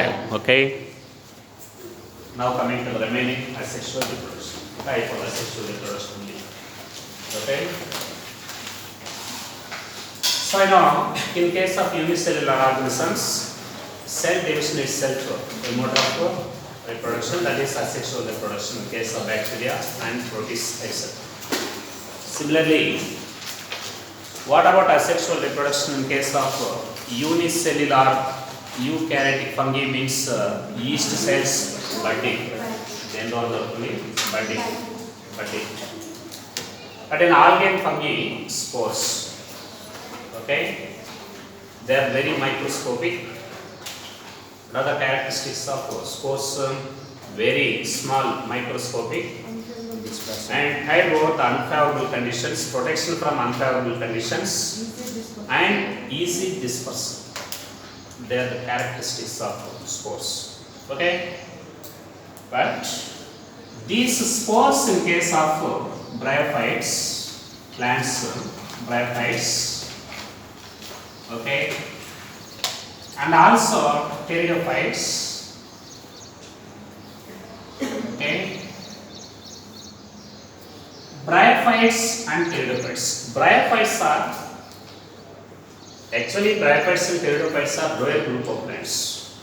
style. Okay. Now coming to the remaining asexual reproduction. Type of asexual reproduction. Okay. So now, in case of unicellular organisms, cell division itself a mode of reproduction, that is asexual reproduction in case of bacteria and protists, etc. Similarly, what about asexual reproduction in case of unicellular eukaryotic fungi? Means yeast cells budding, then budding. But in algae fungi, spores. Okay, they are very microscopic. Another characteristics of spores, very small, microscopic, and hide over the unfavorable conditions, protection from unfavorable conditions, and easy dispersal. They are the characteristics of spores. Okay, but these spores in case of bryophytes, plants, bryophytes. Okay, and also pteridophytes. Okay, bryophytes and pteridophytes. Bryophytes are actually bryophytes and pteridophytes are lower group of plants.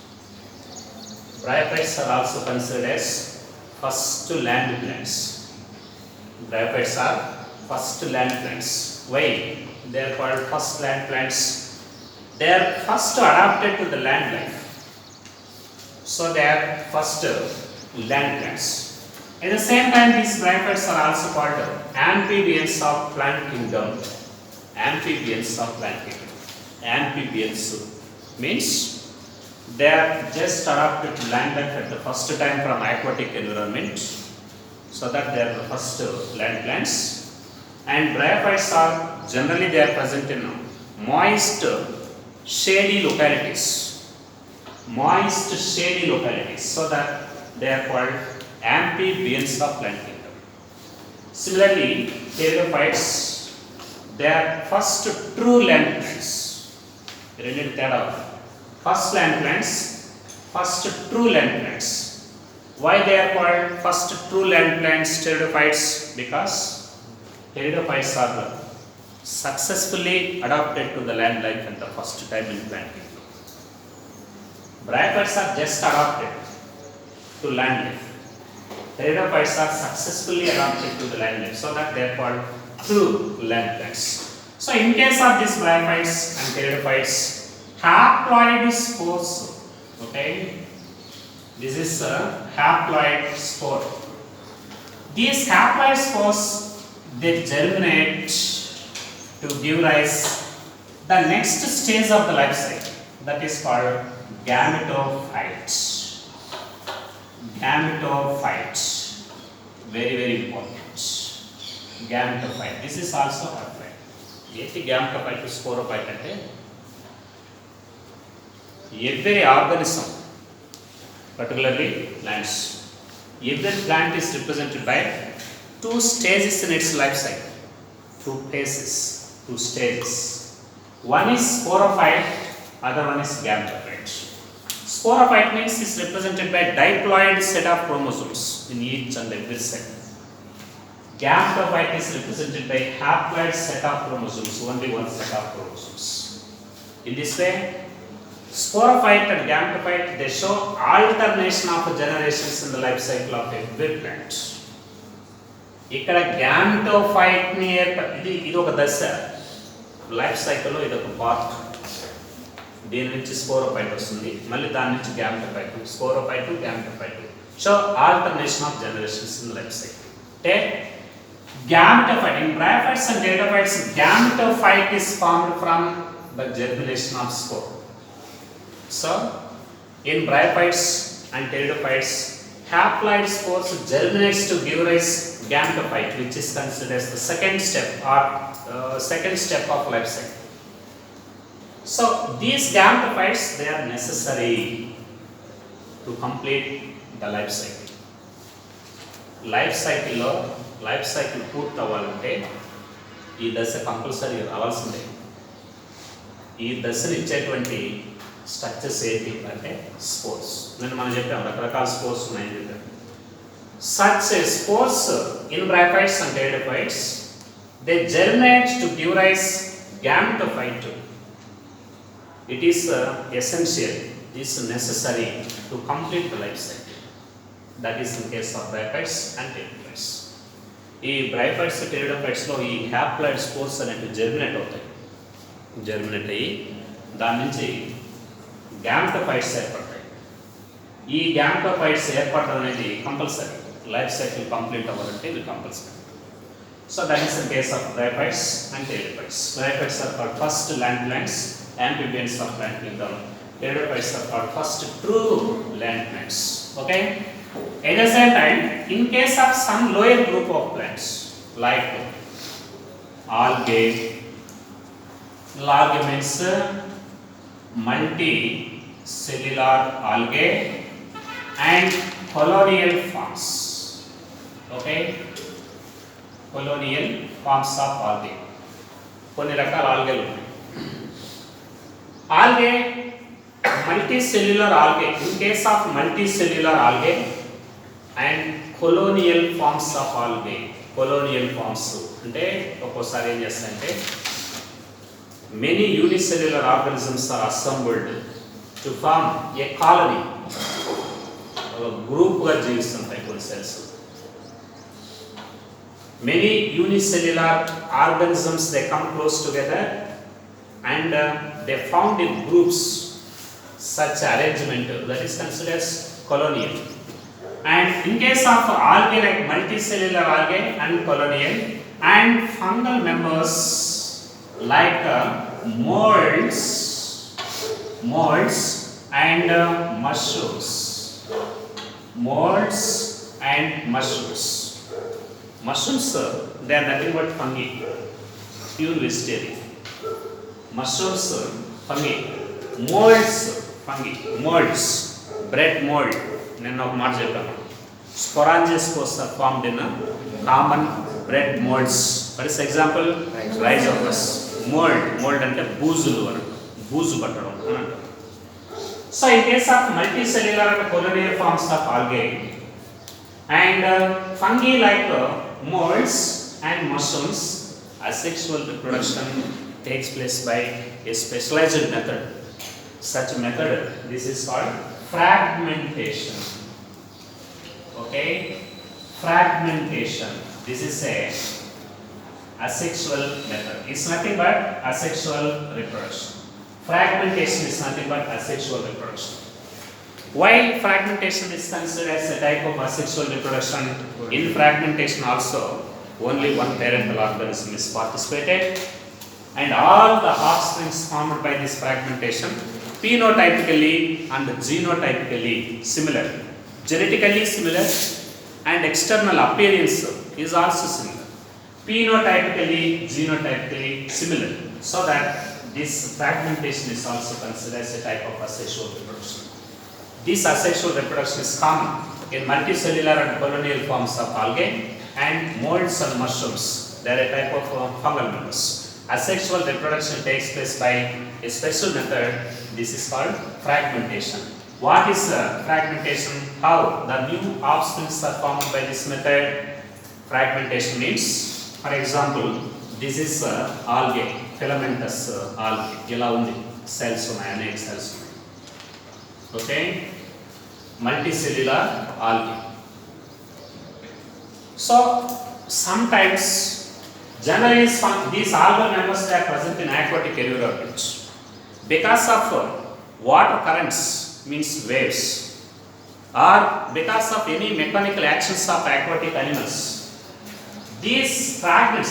Bryophytes are also considered as first to land plants. Bryophytes are first to land plants. Why? They are called first land plants. They are first adapted to the land life. So they are first land plants. At the same time, these bryophytes are also called amphibians of plant kingdom. Amphibians of plant kingdom. Amphibians means they are just adapted to land life at the first time from aquatic environment. So that they are the first land plants. And bryophytes are generally they are present in moist, shady localities. Moist, shady localities. So that they are called amphibians of plant kingdom. Similarly, pteridophytes, they are first true land plants. First land plants, first true land plants. Why they are called first true land plants, pteridophytes? Because pteridophytes are successfully adapted to the land life at the first time in plant kingdom. Bryophytes are just adapted to land life. Pteridophytes are successfully adapted to the land life, so that they are called true land plants. So in case of these bryophytes and pteridophytes, haploid spores. Okay, this is a haploid spore. These haploid spores, they germinate to give rise the next stage of the life cycle, that is called gametophyte. Gametophyte, very important. Gametophyte. This is also haploid. Yeti gametophyte to sporophyte ante every organism, particularly plants, every plant is represented by two stages in its life cycle. Two phases. Two stages. One is sporophyte, other one is gametophyte. Sporophyte means is represented by diploid set of chromosomes in each and every cell. Gametophyte is represented by haploid set of chromosomes, only one set of chromosomes. In this way, sporophyte and gametophyte, they show alternation of generations in the life cycle of every plant. ఇక్కడ gametophyte ని ఇది ఒక దశ life సైకిల్లో ఇది ఒక part. దీని నుంచి స్పోరోఫైట్ వస్తుంది, మళ్ళీ దాని నుంచి gametophyte, sporophyte, gametophyte. So alternation of generations in life cycle. అంటే gametophyte in bryophytes and pteridophytes, gametophyte is formed from the germination of spore. So in bryophytes and pteridophytes, haploid spores germinates to give rise gametophyte, which is considered as the second step or second step of life cycle. So these gametophytes, they are necessary to complete the life cycle. Life cycle పూర్తి అవ్వాలంటే ఈ దశ compulsory రావాల్సిందే. ఈ దశను ఇచ్చేటువంటి structures ఏంటి అంటే స్పోర్స్. నేను మనం చెప్పాం రకరకాల స్పోర్స్ ఉన్నాయని చెప్పాం. Such spores in brachyphytes and pteridophytes, they germinate to give rise gametophyte. It is essential, it is necessary to complete the life cycle. That is in case of brachyphytes and pteridophytes. ఈ బ్రైఫైట్స్ టెరిడోఫైట్స్లో ఈ haploid spores అనేవి germinate అయ్యి దాని నుంచి గ్యామ్టోఫైట్స్ ఏర్పడతాయి. ఈ గ్యామ్టోఫైట్స్ ఏర్పడడం అనేది కంపల్సరీ, లైఫ్ సైకిల్ కంప్లీట్ అవ్వాలంటే ఇది compulsory. So that is the case of bryophytes and pteridophytes. Bryophytes are called first land plants, amphibians of plant kingdom. Pteridophytes are called first true land plants. Okay. At the same time, in case of some lower group of plants like algae, algae means multicellular algae and colonial forms. Okay, colonial forms of algae. కొన్ని రకాల ఆల్గేలు ఉన్నాయి. Algae, multicellular algae. In case of multicellular algae and colonial forms of algae. Colonial forms అంటే ఒక్కోసారి ఏం చేస్తాయంటే many unicellular organisms are assembled to form a colony. గ్రూప్గా జీవిస్తుంటాయి కొన్ని cells. Many unicellular organisms, they come close together and they found in groups. Such arrangement that is considered as colonial. And in case of algae like multicellular algae and colonial, and fungal members like molds and mushrooms. Molds and mushrooms. Mushrooms, they are nothing but fungi, pure vegetarian. Mushrooms, fungi. Molds, fungi. Molds, bread mold. నేను ఒక మాట చెప్పాను. Sporangiosperms are formed in common bread molds. For example, rhizopus. Mold అంటే బూజులు అని, బూజు పట్టడం అని అంటారు. So in case of multicellular and colonial forms of algae and fungi like molds and mushrooms, asexual reproduction takes place by a specialized method. Such method, this is called fragmentation. Okay, fragmentation. This is a asexual method. It's nothing but asexual reproduction. Fragmentation is nothing but asexual reproduction. While fragmentation is considered as a type of asexual reproduction, in fragmentation also only one parental organism is participated, and all the offsprings formed by this fragmentation phenotypically and genotypically similar, genetically similar, and external appearance is also similar. Phenotypically, genotypically similar, so that this fragmentation is also considered as a type of asexual reproduction. This asexual reproduction is common in multicellular and colonial forms of algae and molds and mushrooms. They are a type of fungal members. Asexual reproduction takes place by a special method. This is called fragmentation. What is fragmentation? How the new offsprings are formed by this method? Fragmentation means, for example, this is algae, filamentous algae. ఇలా ఉంది, cells ఉన్నాయి, అనేక cells ఉన్నాయి. Okay, multicellular algae. So sometimes, generally these algal members are present in aquatic environments because of water currents, means waves, or because of any mechanical actions of aquatic animals. These fragments,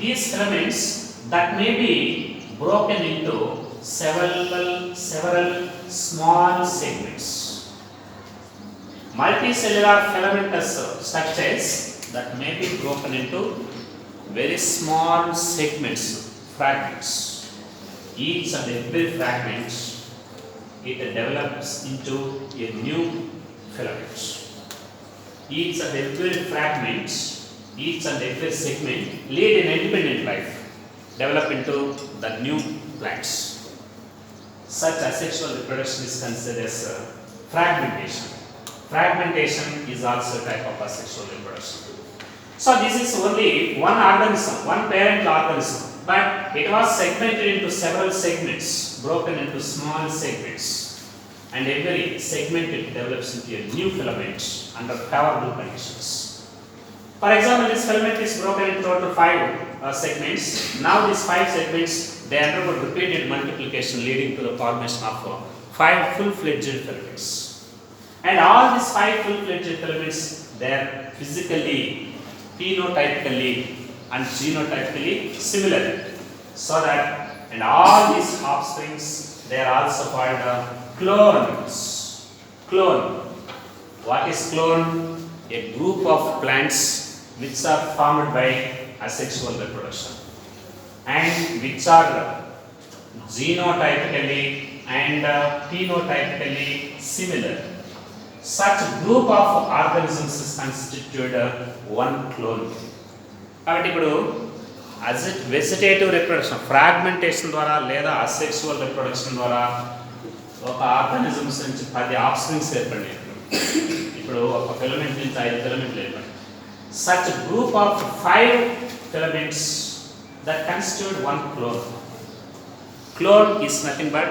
these filaments that may be broken into several small segments. Multicellular filamentous structures that may be broken into very small segments, fragments. Each and every fragment, it develops into a new filament. Each and every fragment, each and every segment lead an independent life, develop into the new plants. such asexual reproduction is considered as fragmentation. Fragmentation is also a type of asexual reproduction. So this is only one organism, one parent organism, but it was segmented into several segments, broken into small segments, and every segment it develops into a new filament under favorable conditions. For example, this filament is broken into total 5 segments. Now these 5 segments, they undergo repeated multiplication leading to the formation of 5 full-fledged filaments. And all these 5 full-fledged filaments, they are physically, phenotypically and genotypically similar. So that, and all these offsprings, they are also called clones. Clone. What is clone? A group of plants which are formed by asexual reproduction and which are genotypically and phenotypically similar. Such group of organisms is constituted one clone. కాబట్టి ఇప్పుడు vegetative reproduction fragmentation ద్వారా లేదా asexual reproduction ద్వారా ఒక organisms నుంచి 10 ఆఫ్స్ప్రింగ్స్ ఏర్పడినాయి. ఇప్పుడు ఒక filament నుంచి 5 ఫిలమెంట్లు ఏర్పడినాయి. Such group of 5 filaments that constitute one clone. Clone is nothing but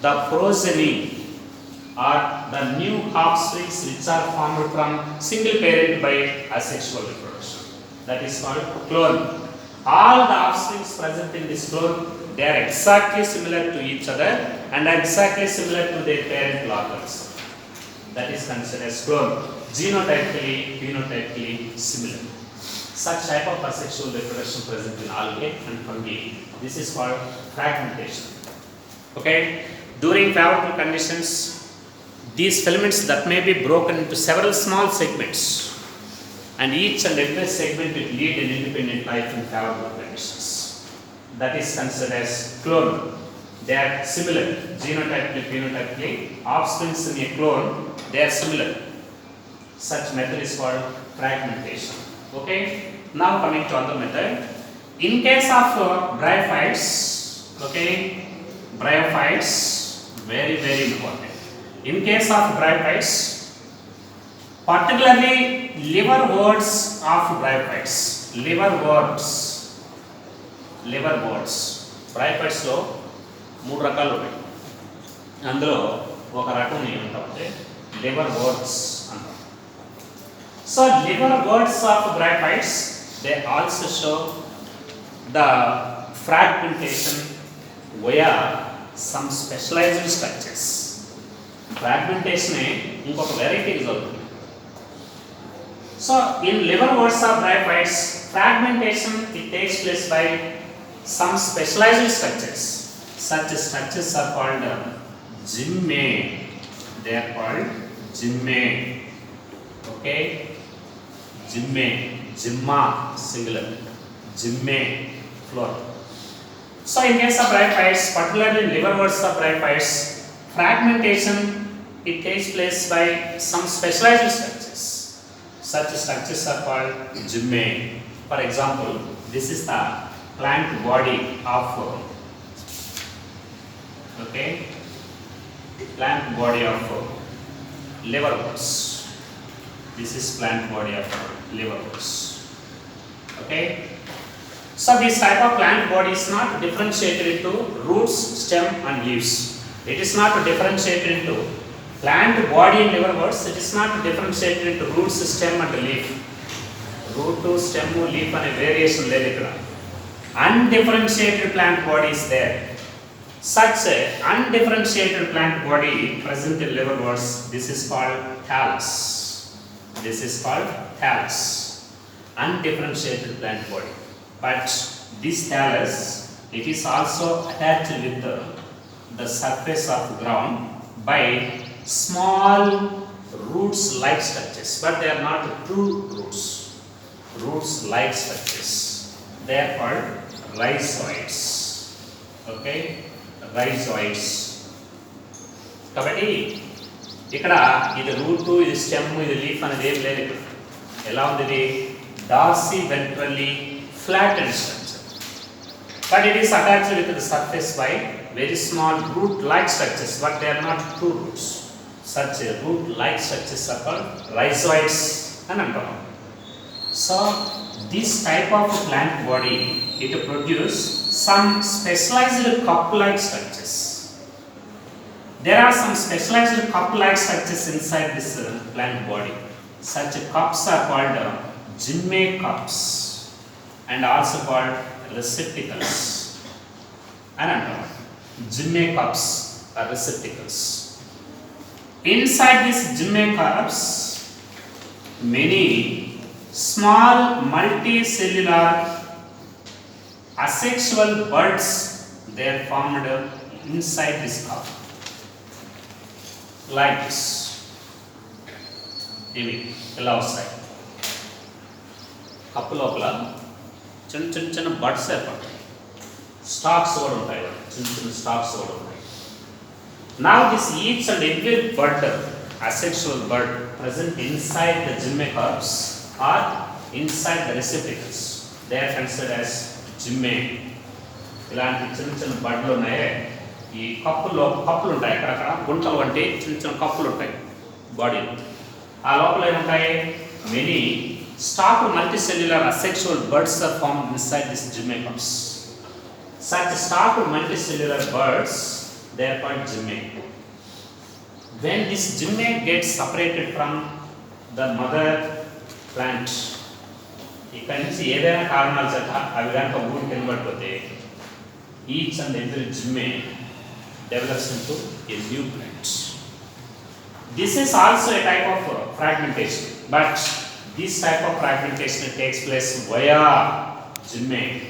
the progeny or the new offsprings which are formed from single parent by asexual reproduction. That is called clone. All the offsprings present in this clone, they are exactly similar to each other and exactly similar to their parent organism. That is considered as clone. Genotypically, phenotypically similar. Such type of asexual reproduction present in algae and fungi. This is called fragmentation. Okay. During favorable conditions, these filaments that may be broken into several small segments, and each and every segment will lead an independent life in favorable conditions. That is considered as clone. They are similar, genotypically, phenotypically. Offsprings in a clone, they are similar. Such method is called fragmentation. Okay. Now coming to other method. In case of bryophytes, okay, bryophytes, very important. In case of bryophytes, particularly liverworts of bryophytes, liverworts, bryophytes లో 3 రకాలు ఉన్నాయి. అందులో ఒక రకం ఏమంటామంటే liverworts అంటాం. So liverworts of bryophytes, they also show the fragmentation via some specialized structures. Fragmentation ఇంకొక variety జరుగుతుంది. So in liverworts of bryophytes, fragmentation it takes place by some specialized structures. Such structures are called gymnae. They are called gymnae. Okay. Gymnae, gymma singular, gymnae plural. So in case of bryophytes, particularly in liverworts of bryophytes, fragmentation it takes place by some specialized structures. Such structures are called gymnae. For example, this is the plant body of liverworts. This is plant body of liverworts. Okay. So this type of plant body is not differentiated into roots, stem and leaves. It is not differentiated into plant body in liverworts. It is not differentiated into roots, stem and leaf. Root, stem, leaf and a variation there. Undifferentiated plant body is there. Such a undifferentiated plant body present in liverworts, this is called thallus. This is called thallus. Undifferentiated plant body. But this thallus, it is also attached with the surface of the ground by small roots like structures, but they are not true roots. Roots like structures. They are called rhizoids. Okay, rhizoids. కాబట్టి ఇక్కడ ఇది route, ఇది stem, ఇది leaf అనేది ఏం లేదు. ఇక్కడ ఎలా ఉంది? ఇది Dorsey ventrally flattened structure, but it is attached with the surface by very small root-like structures, but they are not true roots. Such root-like structures are called rhizoids and another. So this type of plant body, it produce some specialized cup-like structures. There are some specialized cup-like structures inside this plant body. Such cups are called Jimmy cups and also called receptacles. And Jimmy cups are receptacles. Inside these Jimmy cups, many small multicellular asexual buds they are formed inside this cup. Like this. ఇవి ఇలా వస్తాయి. Cup లోపల చిన్న చిన్న buds ఏర్పడతాయి. Stocks కూడా ఉంటాయి, చిన్న స్టాక్స్ కూడా ఉంటాయి. Now this each and every bud, asexual bud present inside the gymnocarps or inside the receptacles, they are considered as gymne. ఇలాంటి చిన్న బడ్లు ఉన్నాయి. ఈ కప్పులు ఉంటాయి, అక్కడక్కడ గుంటలు వంటి చిన్న కప్పులు ఉంటాయి బాడీలో. ఆ లోపల ఏముంటాయి, many stock multicellular asexual buds are formed inside this gymnocarps. Such stocked multicellular buds, they are called gymnate. When this gymnate gets separated from the mother plant, ఇక్కడ నుంచి ఏదైనా కారణాలు చేత అవి కనుక ఊరికి కనబడిపోతే each and every gymnate develops into a new plant. This is also a type of fragmentation, but this type of fragmentation takes place via gymnate,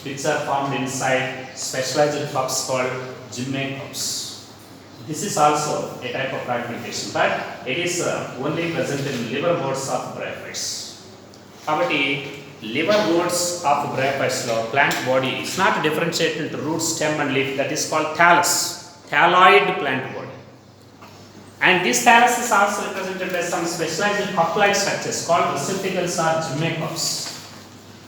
which are formed inside specialized cups called gymnate cups. This is also a type of fragmentation, but it is only present in liver modes of bryophytes. Kabatti liver modes of bryophytes lo plant body is not differentiated into root, stem and leaf. That is called thallus, thalloid plant body. And this thallus is also represented by some specialized cup-like structures called receptacles or gymnocarps.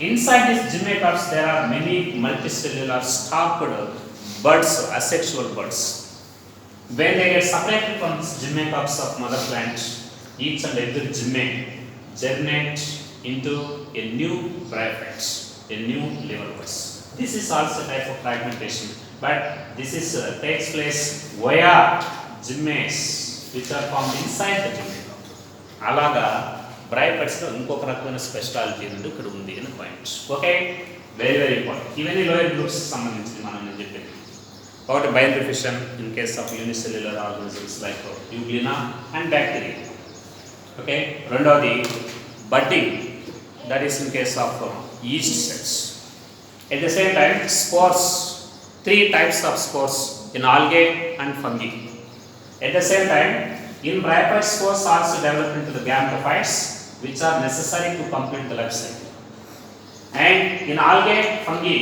Inside these gymnocarps there are many multicellular stalked buds, asexual buds. When they get separated from these gymnocarps of mother plant, each and every gymnate germinate into a new bryophyte, a new liver buds. This is also a type of fragmentation, but this is takes place via gymnates which are formed inside the gymnocarp. అలాగా బ్రైపట్స్లో ఇంకొక రకమైన speciality నుండి ఇక్కడ ఉంది అని point. Okay, very very important. ఇవన్నీ lower groups సంబంధించింది మనం నేను చెప్పింది. ఒకటి binary fission in case of unicellular organisms like euglena and bacteria. Okay, రెండవది budding, that is in case of yeast cells. At the same time, spores, 3 types of spores in algae and fungi. At the same time, in bryophytes, spores also develop into the gametophytes, which are necessary to complete the life cycle. And in algae, fungi,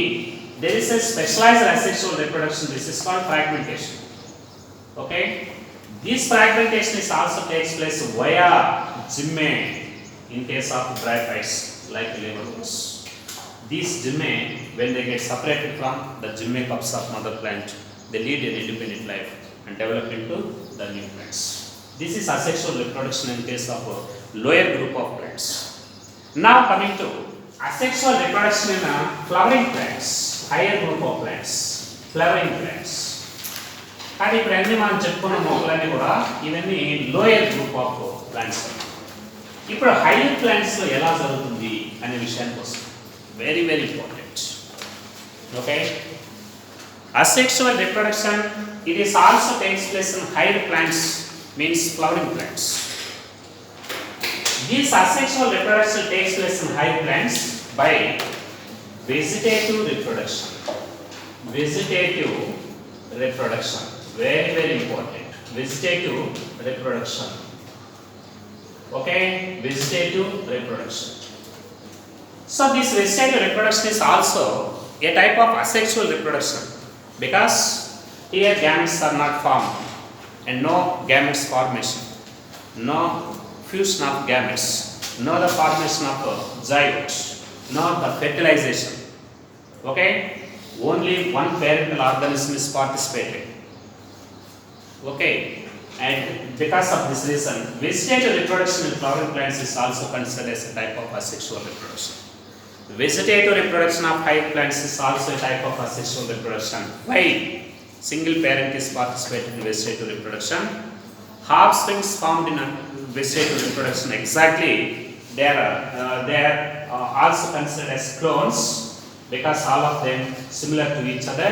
there is a specialized asexual reproduction. This is called fragmentation. Okay, this fragmentation is also takes place via gymnae in case of bryophytes like liverworts. These gymnae, when they get separated from the gymnocarps of mother plant, they lead an independent life and develop into the new plants. This is asexual reproduction in case of a lower group of plants. Now coming to asexual reproduction in flowering plants, higher group of plants, flowering plants. కానీ ఇప్పుడు అన్ని మనం చెప్పుకున్న మొక్కలన్నీ కూడా ఇవన్నీ lower group of plants. ఇప్పుడు hire ప్లాంట్స్లో ఎలా జరుగుతుంది అనే విషయానికి వస్తుంది. Very very important. Okay, asexual reproduction, it is also takes place in higher plants, means flowering plants. This asexual reproduction takes place in higher plants by vegetative reproduction. Vegetative reproduction, very very important. Vegetative reproduction. Okay, vegetative reproduction. So this vegetative reproduction is also a type of asexual reproduction, because here gametes are not formed and no gametes formation, no fusion of gametes, no the formation of zygote, no the fertilization. Okay, only one parental organism is participating. Okay, and because of this reason, vegetative reproduction in flowering plants is also considered as a type of asexual reproduction. Vegetative reproduction of high plants is also a type of asexual reproduction. Why? Single parent is participating in vegetative reproduction. Offsprings formed in vegetative reproduction, exactly, they are also considered as clones because all of them similar to each other.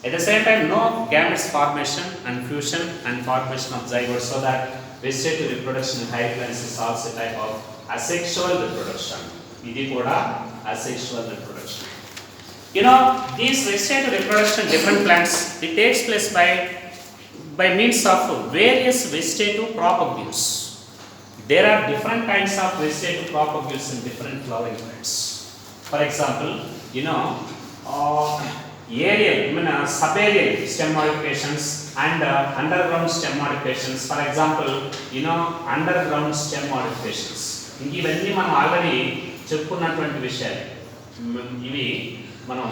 At the same time, no gametes formation and fusion and formation of zygotes, so that vegetative reproduction in high plants is also a type of asexual reproduction. Idi kuda asexual reproduction. You know, these vegetative reproduction in different plants, it takes place by means of various vegetative propagules. There are different kinds of vegetative propagules in different flowering plants. For example, you know, subaerial stem modifications and underground stem modifications. For example, you know, underground stem modifications. ఇవన్నీ మనం already చెప్పుకున్నటువంటి విషయాలు. ఇవి మనం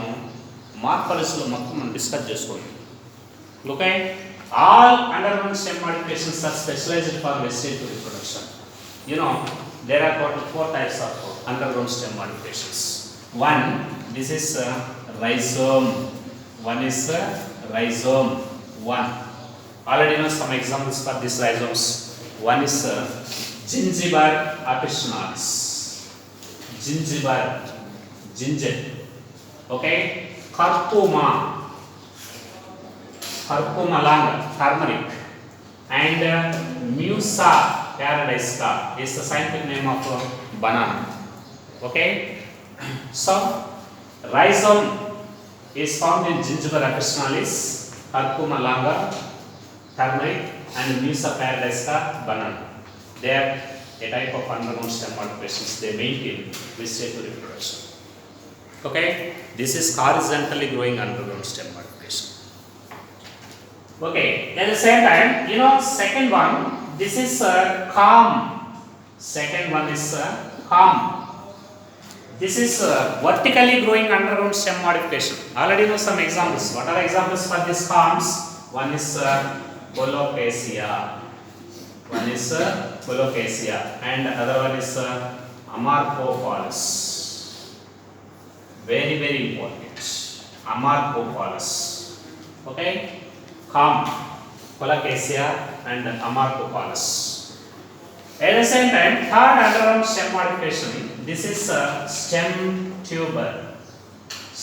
మార్కర్స్లో మొత్తం మనం discuss చేసుకోండి. Okay, all underground stem modifications are specialized for vegetative reproduction. You know, there are total 4 types of underground stem modifications. One, this is rhizome. One is rhizome. One. Already know some examples for these rhizomes. One is Gingiber officinalis. Gingiber, ginger. Okay. Curcuma longa, turmeric. And Musa paradisiaca is the scientific name of banana. Okay. So, rhizome is found in Gingiber officinalis, Curcuma longa, turmeric, and Musa paradisiaca, banana. They are a type of underground stem modifications. They maintain vegetative reproduction. Okay, this is horizontally growing underground stem modification. Okay, at the same time, you know, second one, this is calm. Second one is calm. This is vertically growing underground stem modification. Already know some examples. What are examples for these calms? One is Colocasia. One is Colocasia, and other one is Amarcophalos. Very, very important. Amarcophalos. Okay, calm, Colocasia, and Amarcophalos. At the same time, third underground stem modification. This is stem tuber.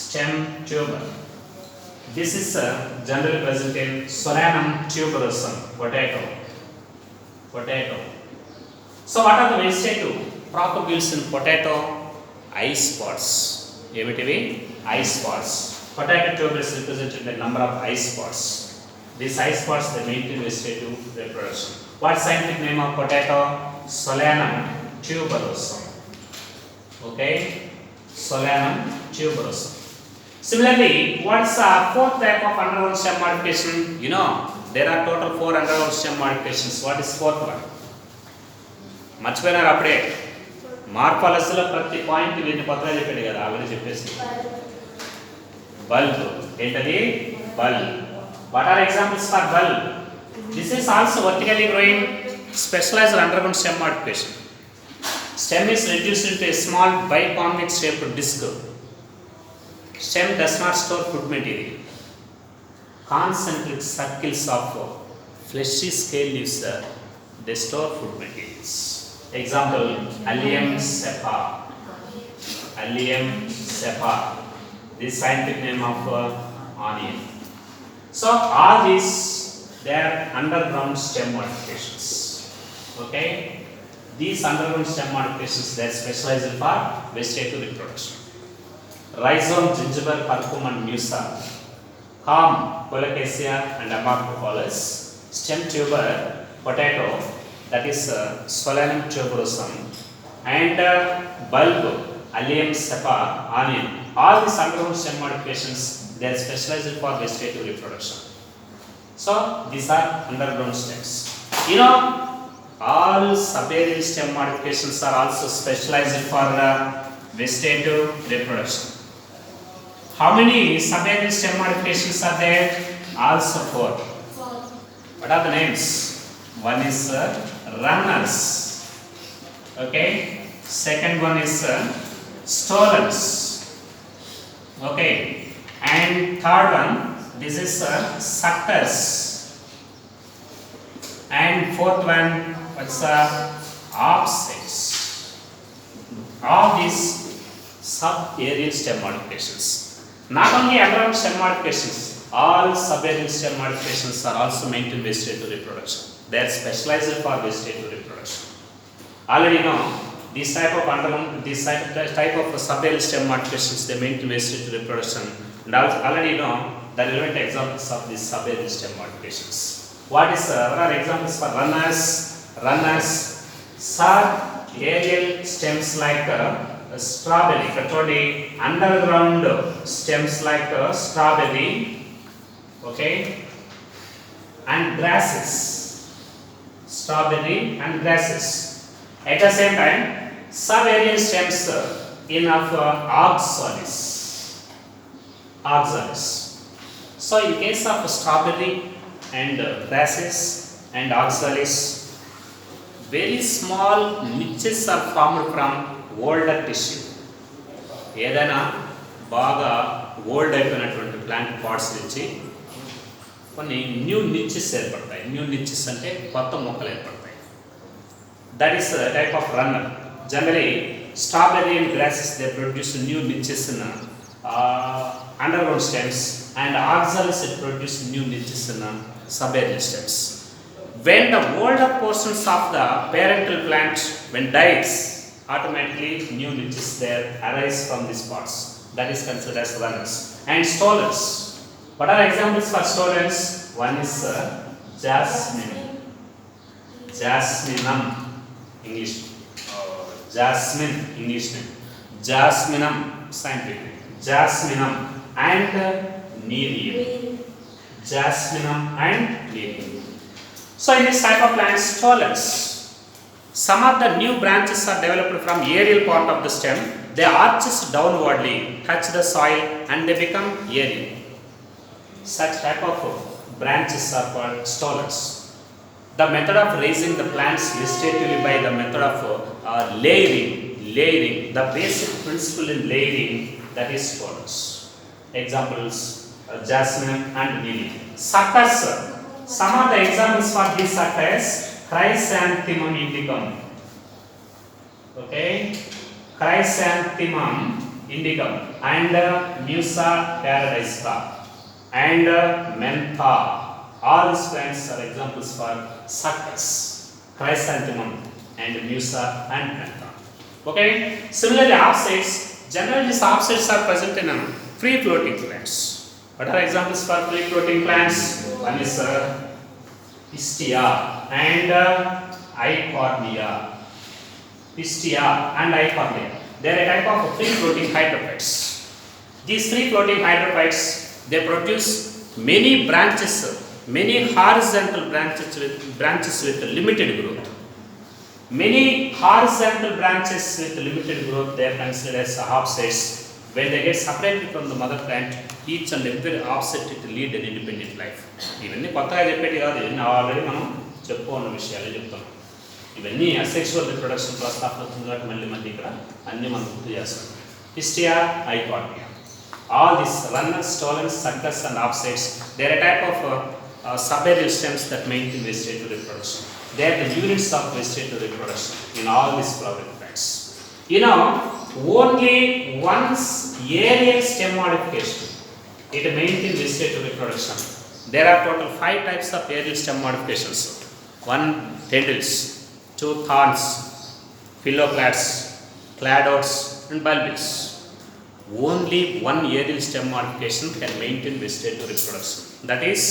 Stem tuber. This is generally present in Solanum tuberosum, potato. Potato. So, what are the vegetative propagules in potato? Eye spots. Evitivi eye spots. Potato tuber is represented by number of eye spots. These eye spots, they maintain vegetative reproduction. What scientific name of potato? Solanum tuberosum. Okay, Solanum tuberosum. Similarly, what is the fourth type of underground stem modification? You know, there are total 4 underground stem modifications. What is fourth one? మర్చిపోయినారు అప్పుడే మార్పాలస్లో ప్రతి point వీటిని పక్కన చెప్పాడు కదా, అవన్నీ చెప్పేసి. Bulb ఏంటది? Bulb. What are examples for bulb? This is also vertically growing specialised underground stem modification. Stem is reduced into a small biconvex shaped disc. Stem does not store food material. Concentric circles of fleshy scale leaves, they store food materials. Example, Allium cepa. Allium cepa. This scientific name of onion. So all these, they are underground stem modifications. Okay. These underground stem modifications, they are specialized for vegetative reproduction. Rhizome, gingiber, curcum, and musa. Calm, Colocasia, and Amarcophalos. Stem tuber, potato, that is Solanum tuberosum. And bulb, Allium cepa, onion. All these underground stem modifications, they are specialized for vegetative reproduction. So these are underground stems. You know, all subaerial stem modifications are also specialized for vegetative reproduction. How many subaerial stem modifications are there? Also 4. What are the names? One is runners. Okay. Second one is stolons. Okay. And third one, this is suckers. And fourth one, what's offsets. All these subaerial stem modifications. Not only underground stem modifications, all subaerial stem modifications are also maintained vegetative reproduction. They are specialized for vegetative reproduction. Already know this type of underground, this type of subaerial stem modifications, they maintain vegetative reproduction. And already know the relevant examples of these subaerial stem modifications. What are examples for runners? Runners, subaerial stems like strawberry, katodi, underground stems like strawberry, okay, and grasses, strawberry and grasses. At the same time, subaerial stems in of oxalis. So in case of strawberry and grasses and oxalis, very small niches are formed from older tissue. ఏదైనా బాగా old అయిపోయినటువంటి plant parts నుంచి కొన్ని new niches ఏర్పడతాయి. New niches అంటే కొత్త మొక్కలు ఏర్పడతాయి. That is type of runner. Generally strawberry and grasses they produce new niches in underground stems, and oxalis it produce new niches in subaerial stems. When the older portions of the parental plant when dies, automatically new niches there arise from these parts. That is considered as runners. And stolons. What are examples for stolons? One is jasmine. Jasminum, English. Jasmine, English name. Jasminum, scientific. Jasminum and Nereid. Jasminum and Nereid. So in this type of plants, stolons, some of the new branches are developed from aerial part of the stem. They arches downwardly, touch the soil, and they become aerial. Such type of branches are called stolons. The method of raising the plants vegetatively by the method of layering, the basic principle in layering, that is stolons. Examples, jasmine and nereid. Suckers, some of the examples for these suckers, Chrysanthemum indicum. Okay, Chrysanthemum indicum and Musa paradisica and mentha. All these plants are examples for suckers. Chrysanthemum and Musa and mentha. Okay, similarly offsets. Generally, these offsets are present in free floating plants. What are examples for free floating plants? One is Pistia and Eichhornia. Pistia and Eichhornia. They are a type of free floating hydrophytes. These free floating hydrophytes, they produce many branches, many horizontal branches with limited growth. Many horizontal branches with limited growth, they are considered as offsets. When they get separated from the mother plant, each and every offset it lead an independent life. ఇవన్నీ కొత్తగా చెప్పేది కాదు, ఇవన్నీ already మనం చెప్పుకున్న విషయాలే చెప్తాం. ఇవన్నీ అసెక్షువల్ రిప్రొడక్షన్ ప్రాసెస్ అవుతుంది కాబట్టి మళ్ళీ ఇక్కడ అన్నీ మనం గుర్తు చేస్తాం. Pistia, Eichhornia. All these runners, stolons, suckers and offsets, they are a type of subaerial stems that maintain vegetative reproduction. They are the units of vegetative reproduction in all these flowering plants. You know, only once aerial stem modification, it maintains vegetative reproduction. There are total 5 types of aerial stem modifications. 1 tendrils, 2 thorns, phylloplasts, cladodes and bulbils. Only one aerial stem modification can maintain vegetative reproduction. That is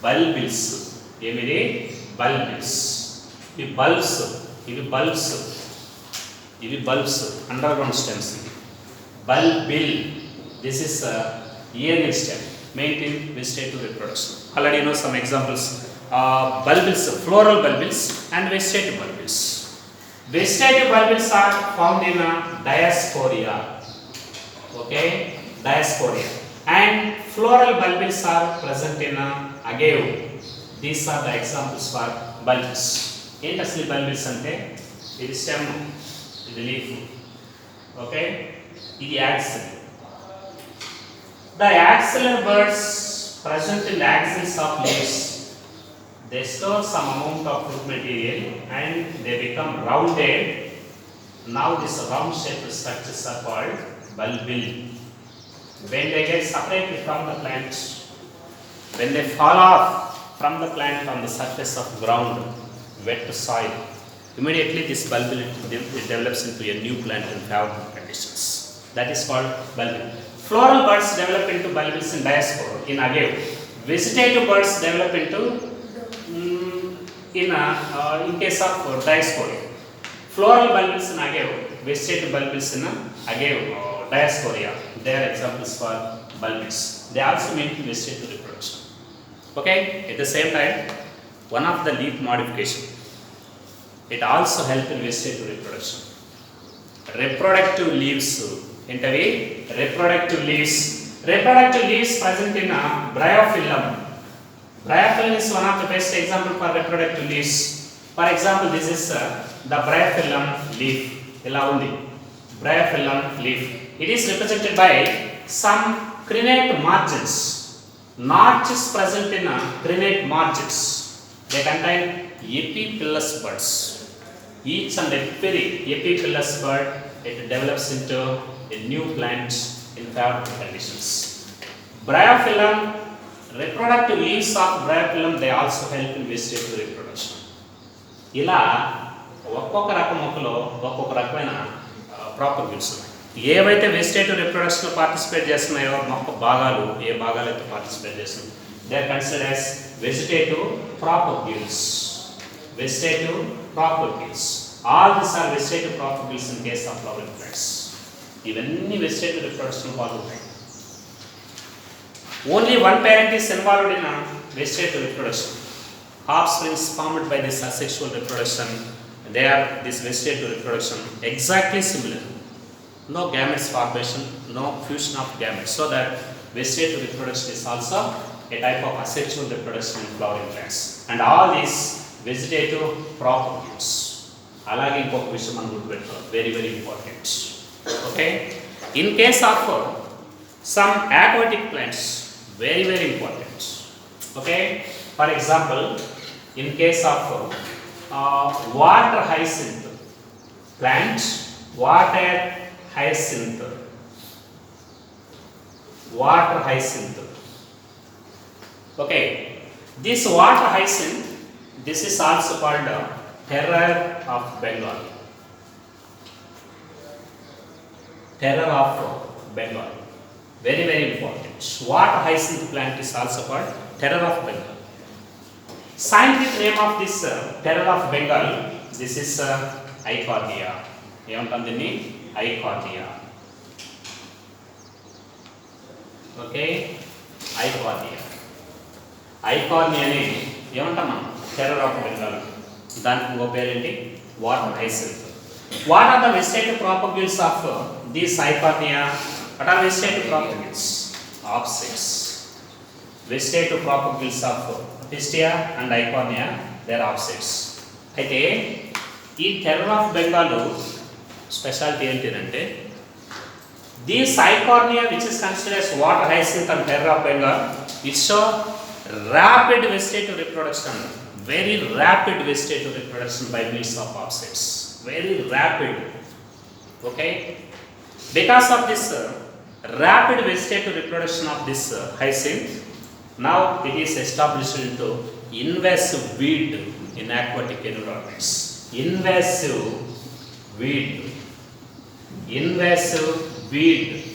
bulbils. Emire bulbils. Ivi bulbs, underground stems. Bulbil, this is aerial stem, maintain vegetative reproduction. Already you know some examples. Bulbils, floral bulbils and vegetative bulbils. Vegetative bulbils are found in diasporia. Okay, diasporia. And floral bulbils are present in agave. These are the examples for bulbils. ఏంటి అసలు bulbils అంటే ఇది stem, ఇది leaf, okay, ఇది axle. The axillary buds present in the axils of leaves, they store some amount of fruit material and they become rounded. Now this round shaped structures are called bulbil. When they get separated from the plant, when they fall off from the plant on the surface of ground, wet soil, immediately this bulbil it develops into a new plant in favorable conditions. That is called bulbil. Floral buds develop into bulbils in diaspora, in agave. Vegetative buds develop into in case of diaspora. Floral bulbils in agave, vegetative bulbils in agave, diasporia. They are examples for bulbils. They also maintain vegetative reproduction. Okay. At the same time, one of the leaf modification, it also helps in vegetative reproduction. Reproductive leaves. Intervey reproductive leaves. Reproductive leaves present in a bryophyllum. Bryophyllum is one of the best example for reproductive leaves. For example, this is the bryophyllum leaf. Ela undi bryophyllum leaf. It is represented by some crenate margins. Notches present in crenate margins. They contain epiphyllous buds. Each and every epiphyllous bud, it develops into a new plant in favorable conditions. Bryophyllum, reproductive leaves of bryophyllum, they also help in vegetative reproduction. ఇలా ఒక్కొక్క రకం మొక్కలో ఒక్కొక్క రకమైన properties ఉన్నాయి. ఏవైతే vegetative రిప్రొడక్షన్లో participate చేస్తున్నాయో మొక్క భాగాలు, ఏ భాగాలు అయితే పార్టిసిపేట్ చేస్తున్నాయో, they are considered as vegetative properties. Vegetative properties. All this are vegetative properties in case of flowering plants. ఇవన్నీ వెజిటేటివ్ రిప్రొడక్షన్ పాల్గొంటాయి. Only one parent is involved in vegetative reproduction. Offsprings formed by this asexual reproduction, they are this vegetative reproduction exactly similar. No gametes formation, no fusion of gametes. So that vegetative reproduction is also a type of asexual reproduction in flowering plants. And all these vegetative properties. Alage inkoka vishayam మనం గుర్తుపెట్టుకోవాలి, very very important. Okay. In case of some aquatic plants, very very important. Okay. For example, in case of water hyacinth plant, water hyacinth, okay, this water hyacinth, this is also called terror of Bengal. Terror of Bengal, very very important. Water hyacinth plant is also called terror of Bengal. Scientific name of this terror of Bengal, this is Eichhornia. ఏమంటుంది దీన్ని? Eichhornia. Okay, Eichhornia. Eichhornia ని ఏమంటాం మనం? Terror of Bengal. దానికి ఇంకో పేరేంటి? Water hyacinth. What are the vegetative properties of this Eichhornia? What are vegetative properties? Offsets. Vegetative properties of Pistia and Eichhornia, they are opposites. అయితే ఈ టెర్రర్ ఆఫ్ బెంగాల్ స్పెషాలిటీ ఏంటంటే, this Eichhornia which is considered as water hyacinth and terror of Bengal, it show rapid vegetative reproduction, very rapid vegetative reproduction by means of opposites, very rapid. Okay, because of this rapid vegetative reproduction of this hyacinth, now it is established into invasive weed in aquatic environments. Invasive weed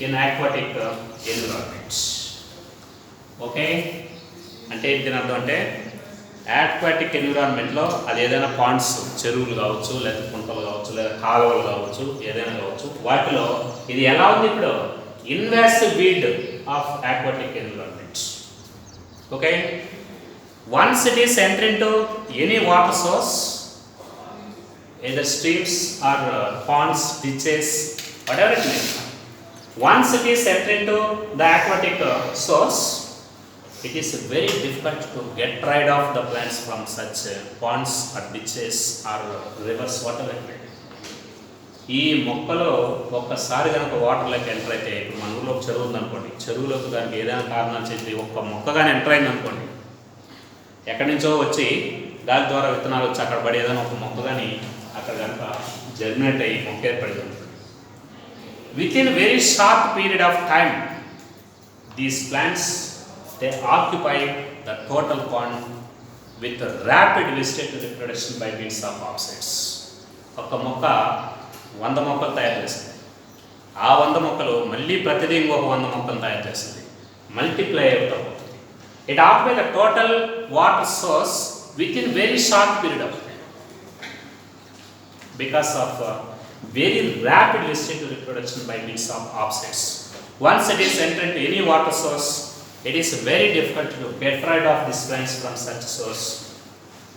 in aquatic environments. Okay, అంటే దీని అర్థం అంటే aquatic environment లో అది ఏదైనా Pond's, చెరువులు కావచ్చు, లేదా కుంటలు కావచ్చు, లేదా కాలువలు కావచ్చు, ఏదైనా కావచ్చు, వాటిలో ఇది ఎలా ఉంది ఇప్పుడు? Invasive weed of aquatic environments. Okay, once it is enter into any water source, either streams or ponds, ditches, whatever it may be, Once it is entered into the aquatic source, it is very difficult to get rid of the plants from such ponds or ditches or rivers, whatever it may be. ఈ మొక్కలో ఒక్కసారి కనుక వాటర్లోకి enter అయితే, ఇప్పుడు మన ఊళ్ళో ఒక చెరువు ఉందనుకోండి, చెరువులోకి దానికి ఏదైనా కారణాలు చెప్పి ఒక్క మొక్క కానీ ఎంటర్ అయింది అనుకోండి, ఎక్కడి నుంచో వచ్చి గాలి ద్వారా విత్తనాలు వచ్చి అక్కడ పడి ఏదైనా ఒక మొక్క కానీ అక్కడ కనుక జర్మినేట్ అయ్యి మొక్క ఏర్పడి ఉంటుంది. With in very short period of time these plants they occupy the total pond with rapid vegetative reproduction by means of opposites. ఒక మొక్క 100 మొక్కలు తయారు చేస్తుంది, ఆ 100 మొక్కలు మళ్ళీ ప్రతిదీ ఇంకొక 100 మొక్కలు తయారు చేస్తుంది, మల్టిప్లై అవుతూ పోతుంది. It occupy the total water source with in very short period of time because of very rapid vegetative reproduction by means of opposites. Once it is entered into any water source, it is very difficult to get rid of these plants from such source.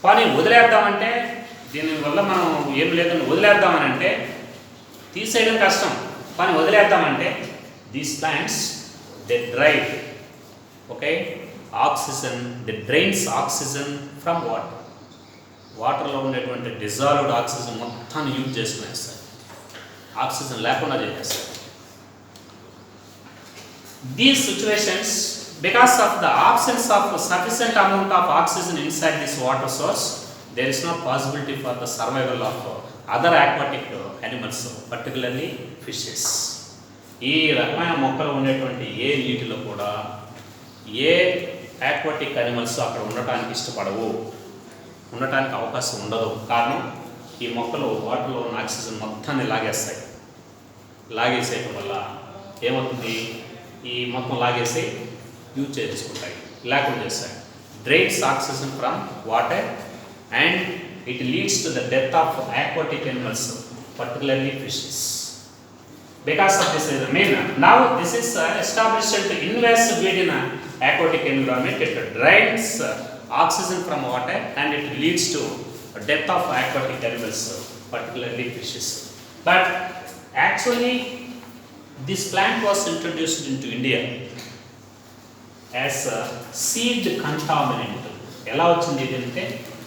కానీ వదిలేద్దామంటే, దీనివల్ల మనం ఏం లేదని వదిలేద్దామని అంటే తీసేయడం కష్టం, కానీ వదిలేద్దామంటే these plants they drive, okay, oxygen, they drains oxygen from water. వాటర్లో ఉండేటువంటి డిజాల్వ్డ్ ఆక్సిజన్ మొత్తాన్ని యూజ్ చేసుకునేస్తారు, ఆక్సిజన్ లేకుండా చేసేస్తారు. These situations, because of the absence of sufficient amount of oxygen inside this water source, there is no possibility for the survival of other aquatic animals, particularly fishes. ఈ రకమైన మొక్కలు ఉండేటువంటి ఏ నీటిలో కూడా ఏ ఆక్వాటిక్ అనిమల్స్ అక్కడ ఉండటానికి ఇష్టపడవు, ఉండటానికి అవకాశం ఉండదు. కారణం, ఈ మొక్కలు వాటర్లో ఉన్న ఆక్సిజన్ మొత్తాన్ని లాగేస్తాయి. లాగేసేయటం వల్ల ఏమవుతుంది, ఈ మొత్తం లాగేసి యూజ్ చేసుకుంటాయి, లేకుండా చేస్తాయి. Drains oxygen from water and it leads to the death of aquatic animals, particularly fishes. Because of this reason, now this is established to invasive weed in aquatic environment. It drains oxygen from water and it leads to death of aquatic animals, particularly fishes. But actually, this plant was introduced into India as a seed contaminant. ఎలా వచ్చింది ఇది అంటే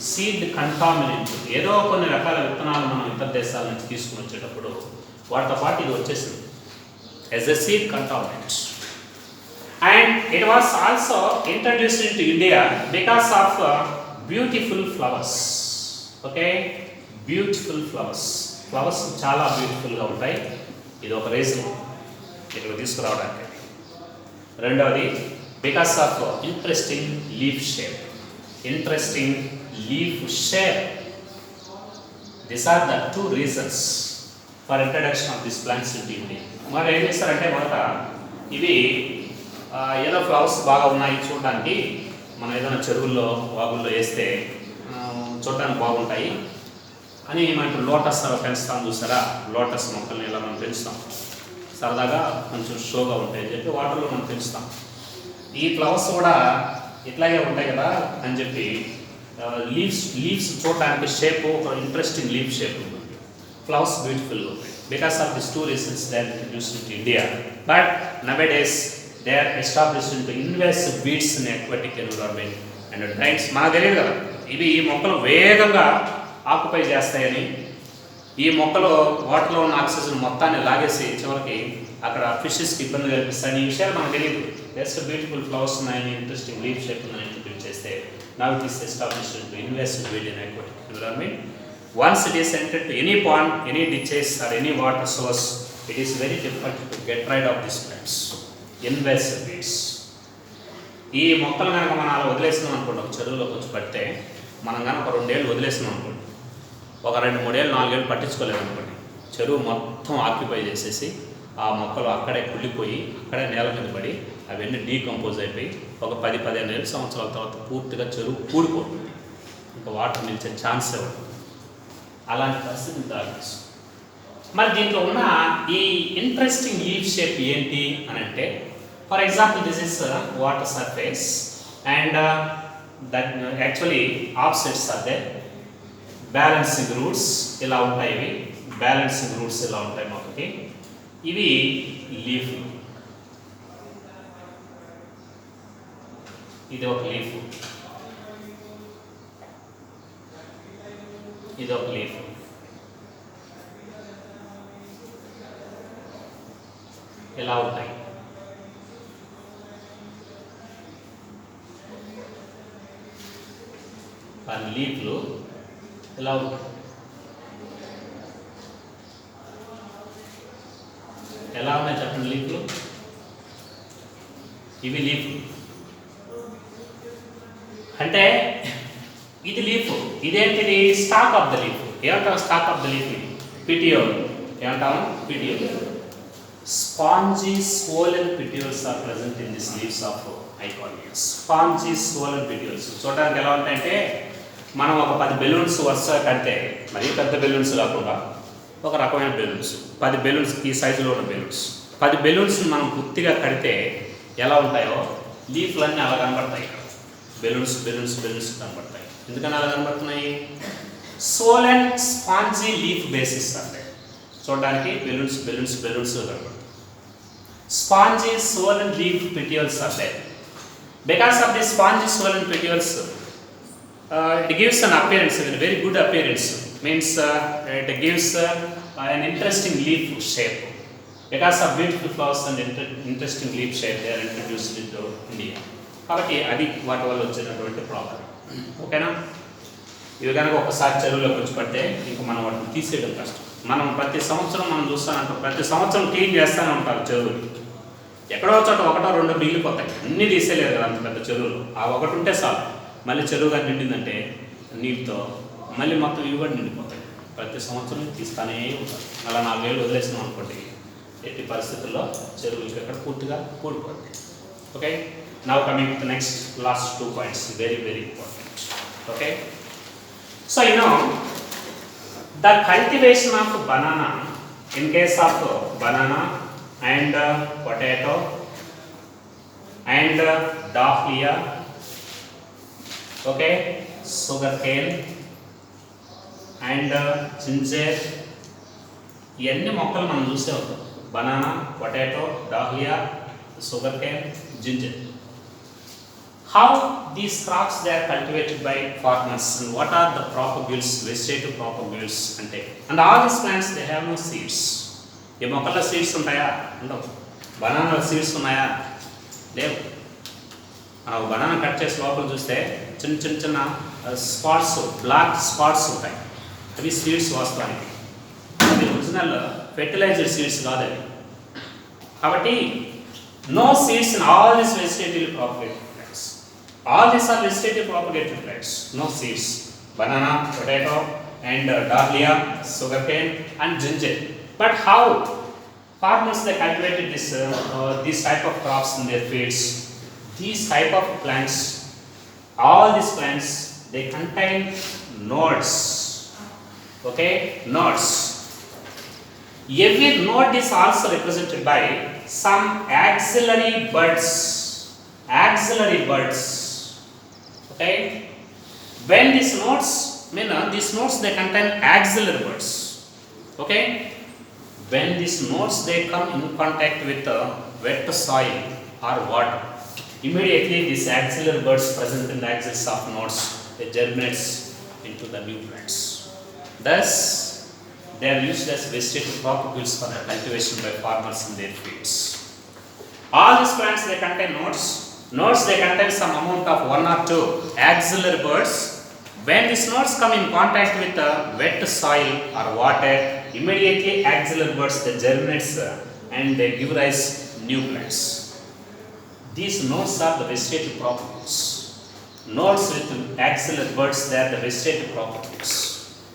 seed contaminant. ఏదో కొన్ని రకాల విత్తనాలు మనం ఇతర దేశాల నుంచి తీసుకుని వచ్చేటప్పుడు వాటితో పాటు ఇది వచ్చేసింది as a seed contaminant. And it was also introduced in to India because of beautiful flowers. Okay, beautiful flowers, flowers చాలా బ్యూటిఫుల్గా ఉంటాయి. ఇది ఒక రీజన్ ఇక్కడ తీసుకురావడానికి. రెండవది, because of interesting leaf shape. Interesting leaf shape. These are the two reasons for introduction of these plants into India. మరి ఏం చేస్తారంటే మొదట ఇవి ఏదో ఫ్లవర్స్ బాగా ఉన్నాయి చూడడానికి, మనం ఏదైనా చెరువుల్లో వాగుల్లో వేస్తే చూడడానికి బాగుంటాయి అని మనకు లోటస్ పెంచుతాం చూసారా, లోటస్ మొక్కల్ని ఇలా మనం పెంచుతాం, సరదాగా కొంచెం షోగా ఉంటాయి అని చెప్పి వాటర్లో మనం పెంచుతాం. ఈ ఫ్లవర్స్ కూడా ఇట్లాగే ఉంటాయి కదా అని చెప్పి లీవ్స్ చూడడానికి షేప్ ఒక ఇంట్రెస్టింగ్ లీఫ్ షేప్ ఉంటుంది, ఫ్లవర్స్ బ్యూటిఫుల్గా ఉంటాయి. Because of this two reasons they are introduced in India. But nowadays they are established in invasive weeds in aquatic environment and drains. మనకు తెలియదు కదా ఇవి ఈ మొక్కలు వేగంగా ఆక్యుపై చేస్తాయని, ఈ మొక్కలు వాటర్లో ఉన్న ఆక్సిజన్ మొత్తాన్ని లాగేసి చివరికి అక్కడ ఫిషెస్కి ఇబ్బంది కల్పిస్తాయని ఈ విషయాలు మనకు తెలియదు. జస్ట్ బ్యూటిఫుల్ ఫ్లవర్స్ ఉన్నాయని, ఇంట్రెస్టింగ్ లీఫ్ షేప్ ఉందని ఇంట్రడ్యూస్ చేస్తే now it is established in invasive weed in aquatic environment. Once it is entered to any pond, any ditches or any water source, it is very difficult to get rid of this plants, invasive weeds. ఈ మొక్కలు కనుక మనం అలా వదిలేసినాం అనుకోండి, ఒక చెరువులోకి వచ్చి పడితే మనం కనుక 2 ఏళ్ళు వదిలేసినాం అనుకోండి, ఒక 2-3 ఏళ్ళు 4 ఏళ్ళు పట్టించుకోలేదు అనుకోండి, చెరువు మొత్తం ఆక్యుపై చేసేసి ఆ మొక్కలు అక్కడే కుళ్ళిపోయి అక్కడే నేల మీద పడి అవన్నీ డీకంపోజ్ అయిపోయి ఒక 10-15 సంవత్సరాల తర్వాత పూర్తిగా చెరువు కూడిపోతుంది, ఇంకా వాటర్ నిలిచే ఛాన్సే ఉంటుంది. అలాంటి పరిస్థితి దాల్చేస్తుంది. మరి దీంట్లో ఉన్న ఈ ఇంట్రెస్టింగ్ లీఫ్ షేప్ ఏంటి అని అంటే, for example this is water surface and that actually offsets are they, balancing roots ఇలా ఉంటాయి, ఇవి బ్యాలెన్సింగ్ రూట్స్ ఇలా ఉంటాయి మొక్కకి. ఇవి లీఫ్. ఇది ఒక లీఫ్, ఇది ఒక లీఫ్. ఎలా ఉంటాయి? ఆ లీఫ్లు ఎలా ఉంటాయి? ఎలా ఉన్నాయి చెప్పండి లీఫ్లు? ఇవి లీఫ్లు అంటే ఇది లీఫ్, ఇదేంటిది? Stalk of the leaf. ఏమంటాం stalk of the leaf? Petiole. ఏమంటాము? Petiole. Spongy swollen petioles are present in these leaves of Eichhornia. Spongy swollen petioles. చూడడానికి ఎలా ఉంటాయంటే మనం ఒక 10 బెలూన్స్ వరుసగా కడితే, మరీ పెద్ద బెలూన్స్ కాకుండా ఒక రకమైన బెలూన్స్, 10 బెలూన్స్ ఈ సైజులో ఉన్న బెలూన్స్, 10 బెలూన్స్ మనం పూర్తిగా కడితే ఎలా ఉంటాయో లీఫ్లన్నీ అలా కనబడతాయి. బెలూన్స్ బెలూన్స్ బెలూన్స్ కనబడతాయి. ఎందుకని అలా కనబడుతున్నాయి? సోలెన్ స్పాంజీ లీఫ్ బేసిస్ అంటే చూడడానికి బెలూన్స్ బెలూన్స్ బెలూన్స్ కనబడతాయి. Spongy swollen leaf petioles are there. Because of the spongy swollen petioles, it gives an appearance, a very good appearance. Means it gives an interesting leaf shape. Because of beautiful flowers and interesting leaf shape, they are introduced into India. కాబట్టి అది వాటి వల్ల వచ్చినటువంటి problem. ఓకేనా? ఇవి కనుక ఒకసారి చెరువులోకి వచ్చి పడితే ఇంకా మనం వాటిని తీసేయడం కష్టం. మనం ప్రతి సంవత్సరం మనం చూస్తానంటాం, ప్రతి సంవత్సరం క్లీన్ చేస్తూనే ఉంటారు చెరువులు. ఎక్కడో చోట ఒకటో రెండో మిగిలిపోతాయి, అన్నీ తీసేయలేరు కదా అంత పెద్ద చెరువులు. ఆ ఒకటి ఉంటే చాలు, మళ్ళీ చెరువుగా నిండిందంటే నీటితో మళ్ళీ మొత్తం ఇవి కూడా నిండిపోతాయి. ప్రతి సంవత్సరం తీస్తానే ఉంటారు. అలా 4 ఏళ్ళు వదిలేసినాం అనుకోండి, ఎట్టి పరిస్థితుల్లో చెరువులకి ఎక్కడ పూర్తిగా కూడిపోతాయి. Okay, now coming to next last 2 points, very very important. Okay, so you know the cultivation of banana, in case of banana and potato and dahlia, okay, sugarcane and ginger, ఇవన్నీ మొక్కలు మనం చూసే ఉంటాం. Banana, potato, dahlia, sugarcane, ginger. How these crops they are cultivated by farmers and what are the propagules, vegetative propagules ante. And all these plants they have no seeds. ఈ మొక్కల seeds ఉంటాయా? ఉండవు. Banana seeds ఉన్నాయా? లేవు. మనం banana cut చేసి లోపల చూస్తే చిన్న చిన్న చిన్న స్పాట్స్, బ్లాక్ స్పాట్స్ ఉంటాయి. అవి సీడ్స్ వాస్తవానికి. అవి ఒరిజినల్ ఫెర్టిలైజర్ సీడ్స్ కాదు అవి. కాబట్టి no seeds in all this vegetative propagated plants. All these are vegetative propagated plants. No seeds. Banana, potato and dahlia, sugarcane and ginger. But how farmers they cultivated these type of crops in their fields? These type of plants, all these plants they contain nodes. Okay, nodes. Every node is also represented by some axillary buds. Axillary buds. Okay, when these nodes they contain axillary buds. Okay, when these nodes they come in contact with wet soil or water, immediately these axillary buds present in the axils of nodes they germinates into the new plants. Thus they are used as vegetative propagules for the cultivation by farmers in their fields. All these plants they contain nodes. Nodes they contain some amount of 1 or 2 axillary buds. When these nodes come in contact with wet soil or water, immediately axillary buds they germinates and they give rise new plants. These nodes are the vegetative propagules. Nodes with axillary buds they are the vegetative propagules.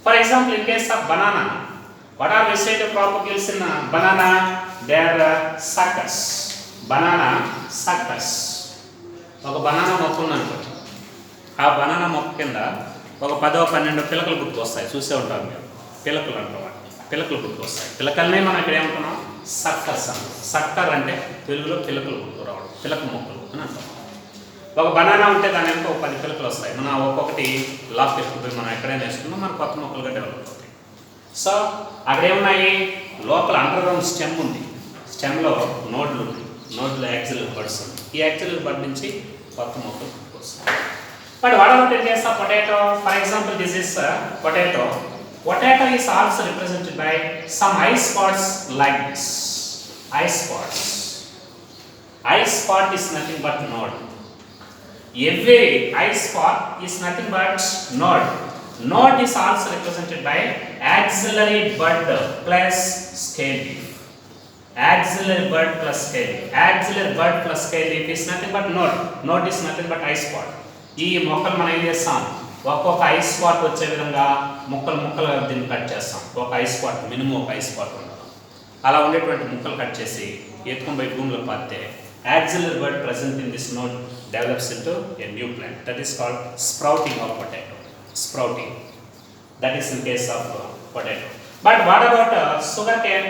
For example, in case of banana, what are vegetative propagules in banana? They are suckers. Banana suckers. ఒక banana మొక్క ఉందనుకోండి, ఆ banana మొక్క కింద ఒక 10-12 పిలకలు పుట్టుకొస్తాయి. చూసే ఉంటారు మీరు, పిలకలు అంటాం వాటిని. పిలకలు పుట్టుకొస్తాయి. పిలకలనే మనం ఇక్కడ ఏమంటున్నాం? సక్కర్స్ అంటాం. సక్కర్ అంటే తెలుగులో పిలకలు పుట్టుకురావడం, పిలక మొక్కలు అని అంటాం. ఒక బనానా ఉంటే దాని వెనక ఒక 10 పిలకలు వస్తాయి. మనం ఒక్కొక్కటి లాక్ ఎక్కుపోయి మనం ఎక్కడైనా వేసుకున్నాం, మన కొత్త మొక్కలుగా డెవలప్ అవుతాయి. సో అక్కడ ఏమున్నాయి? లోపల అండర్ గ్రౌండ్ స్టెమ్ ఉంది, స్టెమ్లో నోడ్లు ఉన్నాయి, నోడ్లు యాక్సిలరీ బర్డ్స్ ఉన్నాయి. ఈ యాక్సిలరీ బర్డ్ నుంచి కొత్త మొక్కలు వస్తాయి. But what about in case of potato? For example this is potato. Potato is also represented by some eye spots like this. Eye spots. Eye spot is nothing but node. Every eye spot is nothing but node. Node is also represented by axillary bud plus scale leaf. Axillary bud plus scale leaf. Axillary bud plus scale leaf is nothing but node. Node is nothing but eye spot. ఈ మొక్కలు మనం ఏం చేస్తాం, ఒక్కొక్క I spot వచ్చే విధంగా ముక్కలుగా దీన్ని కట్ చేస్తాం. ఒక ఐ స్పాట్ మినిమం ఒక ఐ స్పాట్ ఉండాలి. అలా ఉండేటువంటి ముక్కలు కట్ చేసి ఎత్తుకొని పోయి భూమిలో పాతే axillary bird present in this node develops into a new plant. That is called sprouting of potato. Sprouting, that is in case of potato. But what about sugar cane?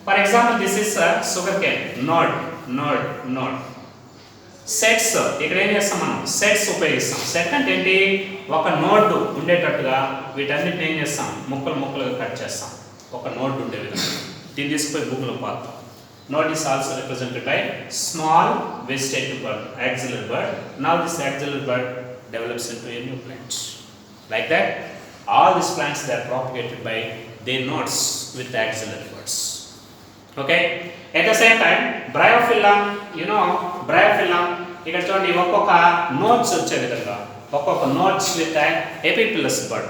For example this is sugar cane. Node sets. ఇక్కడ ఏం చేస్తాం మనం? Sets ఉపయోగిస్తాం. Set అంటే ఏంటి? ఒక node ఉండేటట్టుగా వీటన్నిటిని ఏం చేస్తాం? ముక్కలుగా కట్ చేస్తాం, ఒక నోడ్ ఉండే విధంగా. దీన్ని తీసుకుపోయి భూమిలో పాతాం. Node is also represented by small vegetative bird, axillary bird. Now this axillary bird develops into a new plant. Like that, all these plants, they are propagated by their nodes with the axillary birds. Okay. At the same time, bryophyllum, you know, bryophyllum, ఇక్కడ చూడండి ఒక్కొక్క notes వచ్చే విధంగా, ఒక్కొక్క notes with ఎపిపిల్లస్ bird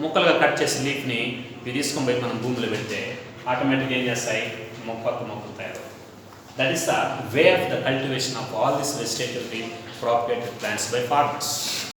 ముక్కలుగా cut చేసి లీఫ్ని ఇవి తీసుకొని పోయి మనం భూమిలో పెడితే ఆటోమేటిక్గా ఏం చేస్తాయి? కొత్త మొక్కలు తయారవుతాయి. That is the way of the cultivation of all this vegetative propagated plants by farmers.